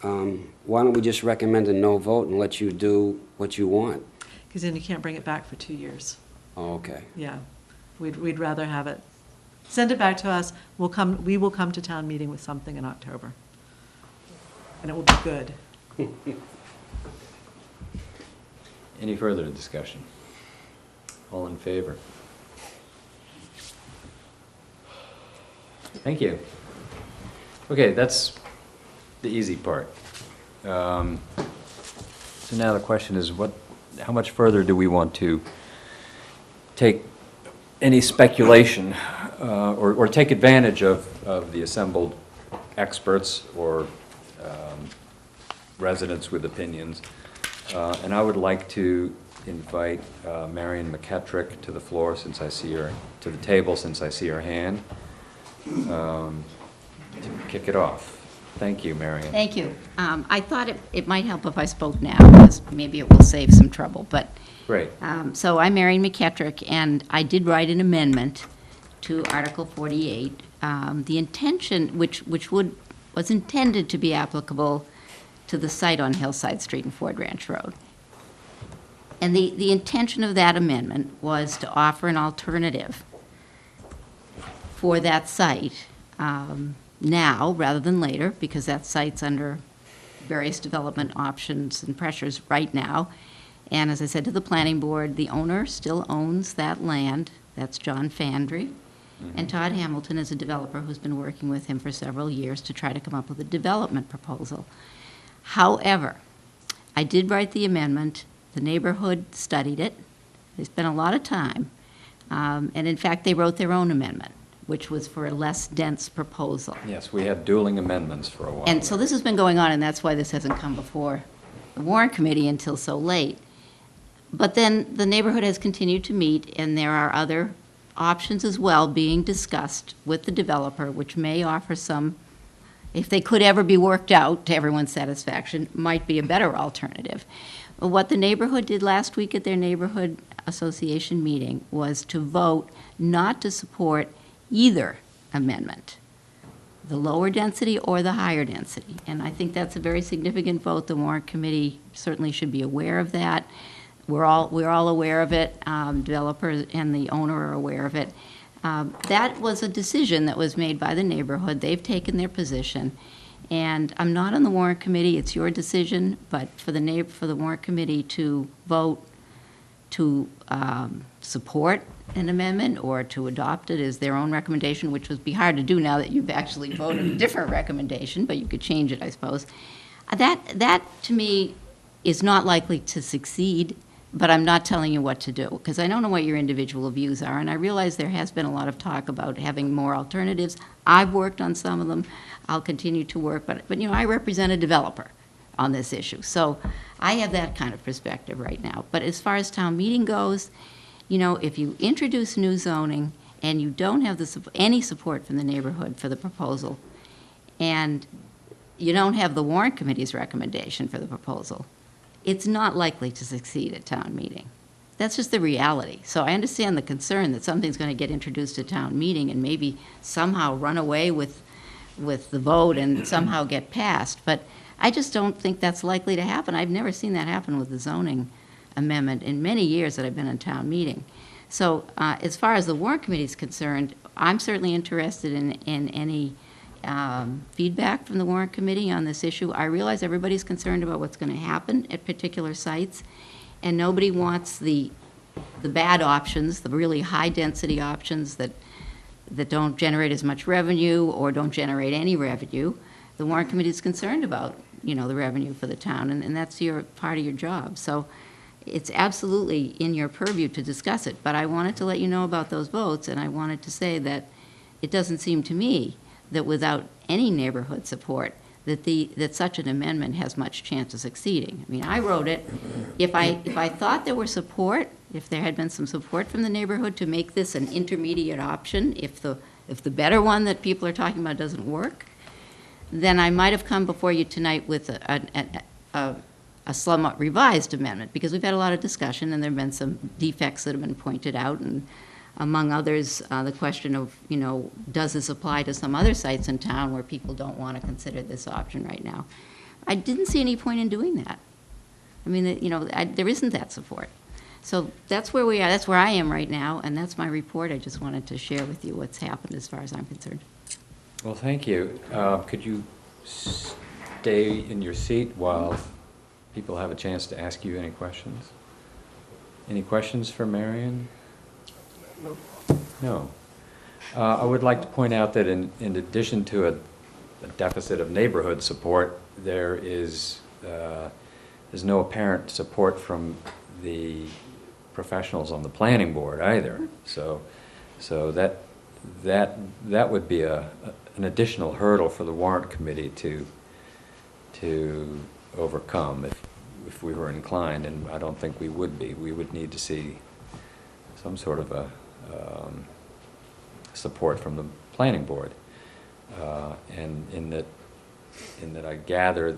why don't we just recommend a no vote and let you do what you want? Because then you can't bring it back for 2 years. Oh, okay. Yeah, we'd rather have it, send it back to us, we will come to town meeting with something in October. And it will be good. Any further discussion? All in favor? Thank you. Okay, that's the easy part. So now the question is, how much further do we want to take any speculation or take advantage of the assembled experts or residents with opinions? And I would like to invite Marion McKettrick to the floor, since I see her, to the table, since I see her hand, to kick it off. Thank you, Marion. Thank you. I thought it might help if I spoke now, because maybe it will save some trouble, but. Great. So I'm Marion McKettrick, and I did write an amendment to Article 48. The intention, which was intended to be applicable to the site on Hillside Street and Ford Ranch Road. And the intention of that amendment was to offer an alternative for that site now rather than later, because that site's under various development options and pressures right now. And as I said to the planning board, the owner still owns that land. That's John Fandry. And Todd Hamilton is a developer who's been working with him for several years to try to come up with a development proposal. However, I did write the amendment. The neighborhood studied it. They spent a lot of time. And in fact, they wrote their own amendment, which was for a less dense proposal. Yes, we had dueling amendments for a while. And so this has been going on, and that's why this hasn't come before the Warrant Committee until so late. But then the neighborhood has continued to meet, and there are other options as well being discussed with the developer, which may offer some, if they could ever be worked out to everyone's satisfaction, might be a better alternative. What the neighborhood did last week at their neighborhood association meeting was to vote not to support either amendment, the lower density or the higher density. And I think that's a very significant vote. The Warrant Committee certainly should be aware of that. We're all aware of it. Developers and the owner are aware of it. That was a decision that was made by the neighborhood. They've taken their position. And I'm not on the Warrant Committee. It's your decision. But for the Warrant Committee to vote to support an amendment or to adopt it as their own recommendation, which would be hard to do now that you've actually voted a different recommendation, but you could change it, I suppose. That to me is not likely to succeed, but I'm not telling you what to do, because I don't know what your individual views are, and I realize there has been a lot of talk about having more alternatives. I've worked on some of them. I'll continue to work, but you know, I represent a developer on this issue, so I have that kind of perspective right now. But as far as town meeting goes, you know, if you introduce new zoning and you don't have any support from the neighborhood for the proposal, and you don't have the Warrant Committee's recommendation for the proposal, it's not likely to succeed at town meeting. That's just the reality. So I understand the concern that something's going to get introduced at town meeting and maybe somehow run away with the vote and somehow get passed, but I just don't think that's likely to happen. I've never seen that happen with the zoning amendment in many years that I've been in town meeting. So as far as the Warrant Committee is concerned, I'm certainly interested in any feedback from the Warrant Committee on this issue. I realize everybody's concerned about what's going to happen at particular sites, and nobody wants the bad options, the really high-density options that don't generate as much revenue or don't generate any revenue. the warrant committee is concerned about, the revenue for the town, and that's part of your job. So it's absolutely in your purview to discuss it, but I wanted to let you know about those votes, and I wanted to say that it doesn't seem to me that without any neighborhood support, that such an amendment has much chance of succeeding. I mean, I wrote it, if I thought there were support, if there had been some support from the neighborhood to make this an intermediate option, if the better one that people are talking about doesn't work, then I might have come before you tonight with a somewhat revised amendment, because we've had a lot of discussion, and there have been some defects that have been pointed out, and among others, the question of, does this apply to some other sites in town where people don't want to consider this option right now? I didn't see any point in doing that. I mean, there isn't that support. So that's where we are, that's where I am right now, and that's my report. I just wanted to share with you what's happened as far as I'm concerned. Well, thank you. Could you stay in your seat while people have a chance to ask you any questions? Any questions for Marion? No. I would like to point out that in addition to a deficit of neighborhood support, there's no apparent support from the professionals on the planning board either. So that would be an additional hurdle for the warrant committee to overcome if we were inclined, and I don't think we would be. We would need to see some sort of a support from the planning board. And in that I gather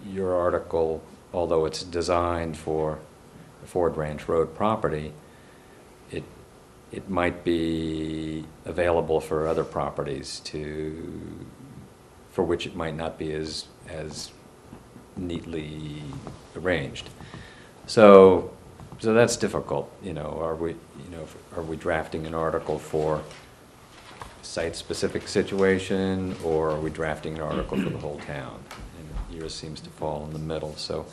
your article, although it's designed for the Ford Ranch Road property, it might be available for other properties for which it might not be as neatly arranged. So that's difficult. Are we drafting an article for site-specific situation, or are we drafting an article for the whole town? And yours seems to fall in the middle. So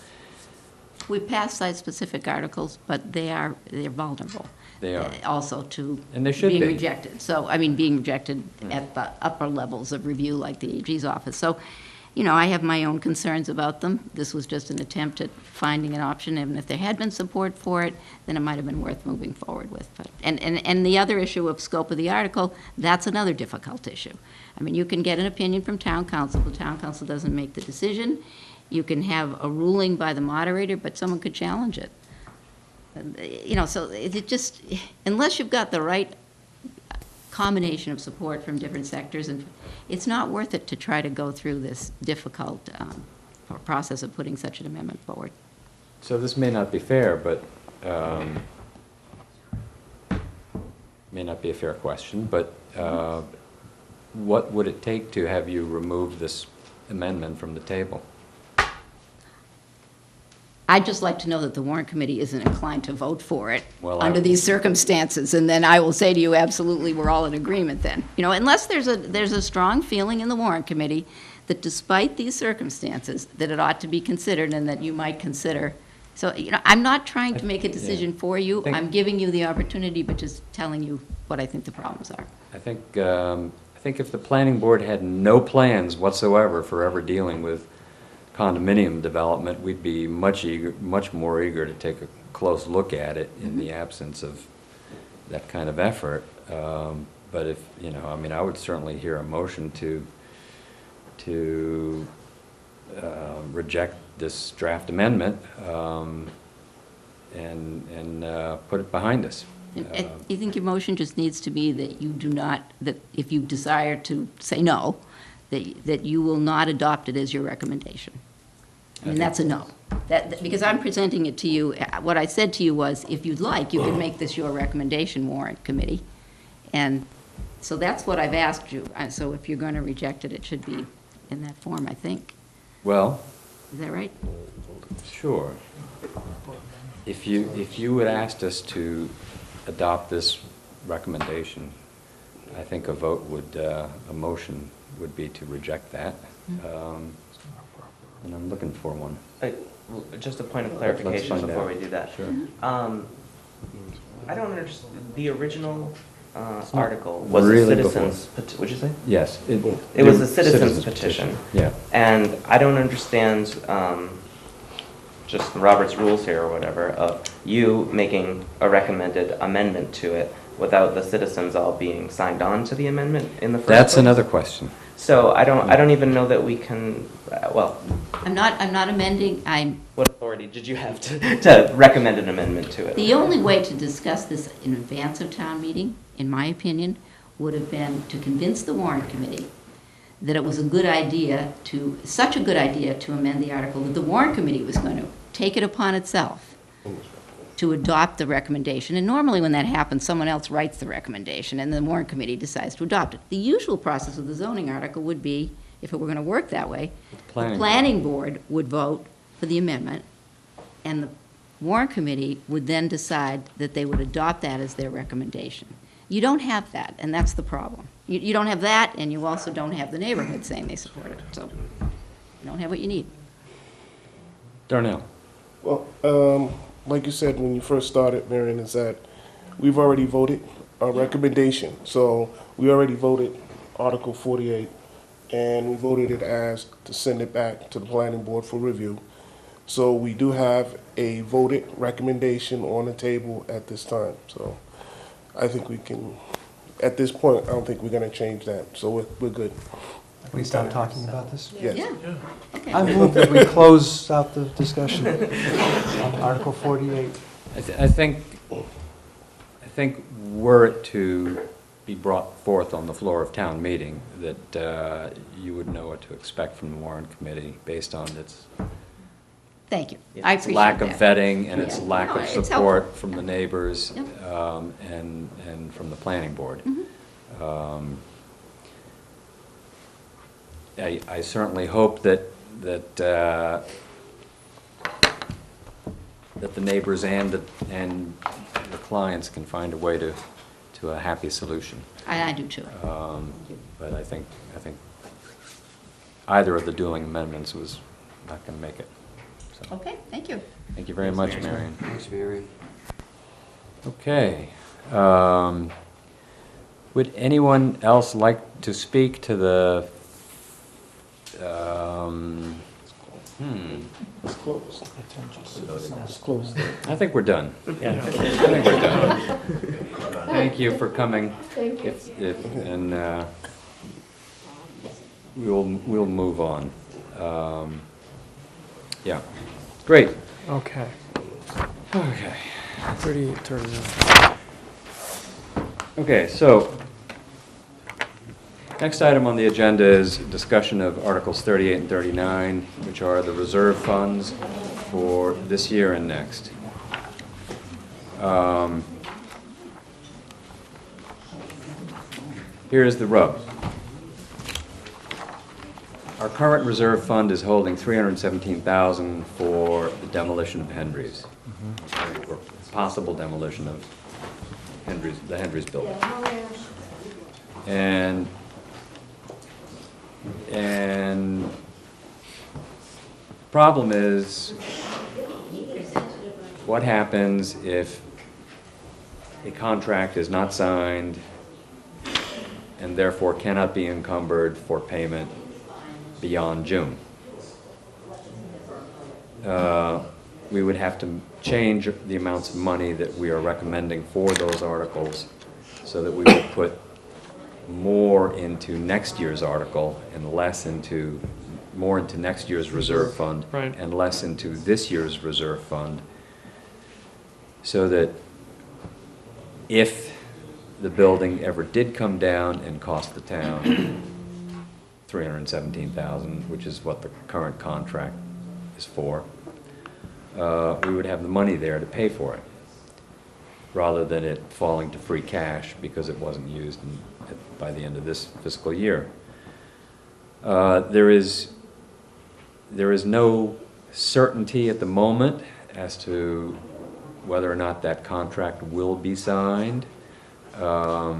We passed site-specific articles, but they're vulnerable. They are. Also to And they should being be. rejected. So, being rejected at the upper levels of review, like the AG's office. So, I have my own concerns about them. This was just an attempt at finding an option, and if there had been support for it, then it might have been worth moving forward with. But, and the other issue of scope of the article, that's another difficult issue. You can get an opinion from town council. The town council doesn't make the decision. You can have a ruling by the moderator, but someone could challenge it. So it just, unless you've got the right combination of support from different sectors, and it's not worth it to try to go through this difficult process of putting such an amendment forward. So this may not be fair, but may not be a fair question, but what would it take to have you remove this amendment from the table? I'd just like to know that the warrant committee isn't inclined to vote for it Well, under these circumstances, and then I will say to you, absolutely, we're all in agreement then. Unless there's a strong feeling in the warrant committee that despite these circumstances, that it ought to be considered and that you might consider. So, I'm not trying to make a decision for you. I'm giving you the opportunity, but just telling you what I think the problems are. I think if the planning board had no plans whatsoever for ever dealing with condominium development, we'd be much more eager to take a close look at it in the absence of that kind of effort. But if, I would certainly hear a motion to reject this draft amendment and put it behind us. You think your motion just needs to be that you do not, that if you desire to say no, that you will not adopt it as your recommendation? That's a no. Because I'm presenting it to you, what I said to you was, if you'd like, you could make this your recommendation, warrant committee. And so that's what I've asked you. So if you're going to reject it, it should be in that form, I think. Well, Is that right? sure. If you had asked us to adopt this recommendation, I think a motion would be to reject that. And I'm looking for one. Just a point of Let's clarification find before out. we do that. Sure. I don't understand, the original article was a really citizens, what'd you say? Yes. It was a citizens petition. Yeah. And I don't understand just Robert's rules here or whatever of you making a recommended amendment to it without the citizens all being signed on to the amendment in the first place. That's another question. So I don't even know that we can, well, I'm not amending, what authority did you have to recommend an amendment to it? the only way to discuss this in advance of town meeting, in my opinion, would have been to convince the warrant committee that it was a good idea such a good idea to amend the article that the warrant committee was going to take it upon itself to adopt the recommendation. And normally when that happens, someone else writes the recommendation and the warrant committee decides to adopt it. The usual process of the zoning article would be, if it were going to work that way, the planning board would vote for the amendment, and the warrant committee would then decide that they would adopt that as their recommendation. You don't have that, and that's the problem. You don't have that, and you also don't have the neighborhood saying they support it. So you don't have what you need. Darnell. Well, like you said when you first started, Marion, is that we've already voted our recommendation. So we already voted Article 48, and we voted it as to send it back to the planning board for review. So we do have a voted recommendation on the table at this time. So I think we can, at this point, I don't think we're going to change that. So we're good. We start talking about this? Yes. Yeah. Okay. I move that we close out the discussion on Article 48. I think were it to be brought forth on the floor of town meeting, that you would know what to expect from the warrant committee based on its Thank you. Yeah. I its appreciate lack of that. vetting and its Yeah. lack No, of it's support helpful. from the neighbors Yep. and from the planning board. Mhm. I certainly hope that the neighbors and the clients can find a way to a happy solution. I do too. But I think either of the dueling amendments was not going to make it. So, Okay, thank you. thank you very much, Marion. Thanks, Marion. Okay. Would anyone else like to speak to the, It's closed. It's closed. I think we're done. Yeah. I think we're done. Thank you for coming. Thank you. And we'll move on. Yeah, great. Okay. Okay. 38, Okay, so, next item on the agenda is discussion of Articles 38 and 39, which are the reserve funds for this year and next. Here's the rub. Our current reserve fund is holding $317,000 for the demolition of Hendry's, or possible demolition of the Hendry's building. And problem is, what happens if a contract is not signed and therefore cannot be encumbered for payment beyond June? We would have to change the amounts of money that we are recommending for those articles so that we would put more into next year's article and more into next year's reserve fund Right. and less into this year's reserve fund, so that if the building ever did come down and cost the town $317,000, which is what the current contract is for, we would have the money there to pay for it, rather than it falling to free cash because it wasn't used by the end of this fiscal year. There is no certainty at the moment as to whether or not that contract will be signed. I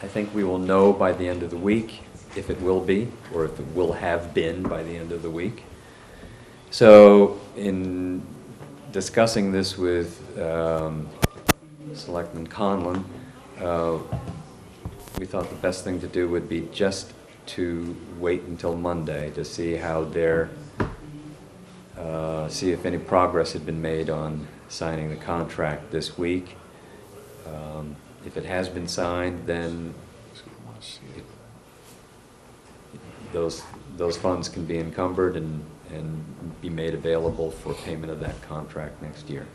think we will know by the end of the week if it will be, or if it will have been by the end of the week. So in discussing this with Selectman Conlon, we thought the best thing to do would be just to wait until Monday to see how see if any progress had been made on signing the contract this week. If it has been signed, then those funds can be encumbered and be made available for payment of that contract next year.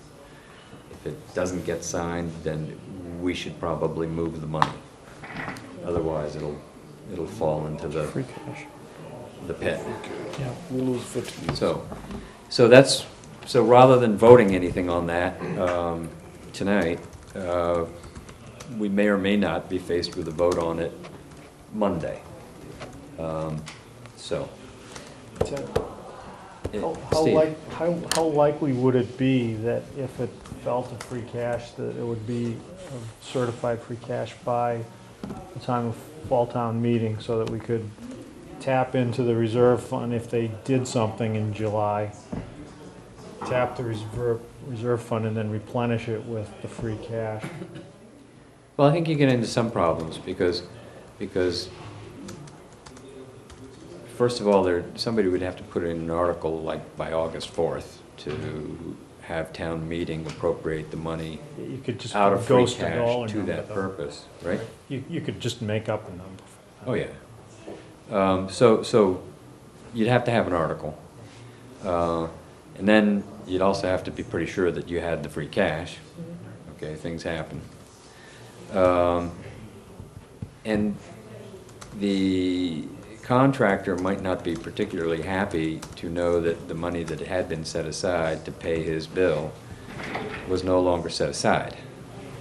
If it doesn't get signed, then we should probably move the money. Otherwise, it'll fall into the pit. We'll lose 15. So rather than voting anything on that tonight, we may or may not be faced with a vote on it Monday. Steve. How likely would it be that if it fell to free cash, that it would be certified free cash by the time of fall town meeting, so that we could tap into the reserve fund if they did something in July, tap the reserve fund and then replenish it with the free cash? Well, I think you get into some problems because first of all, somebody would have to put in an article like by August 4th to have town meeting appropriate the money You could just out of free ghost a dollar cash to number, that though. purpose, right? You could just make up a number. Oh, yeah. So you'd have to have an article. And then you'd also have to be pretty sure that you had the free cash. Okay, things happen. And the contractor might not be particularly happy to know that the money that had been set aside to pay his bill was no longer set aside.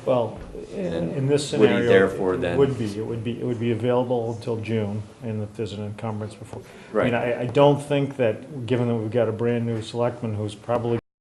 Well, And in this would he scenario, therefore it then- would be available until June, and if there's an encumbrance before. I mean, Right. I don't think that, given that we've got a brand-new selectman who's probably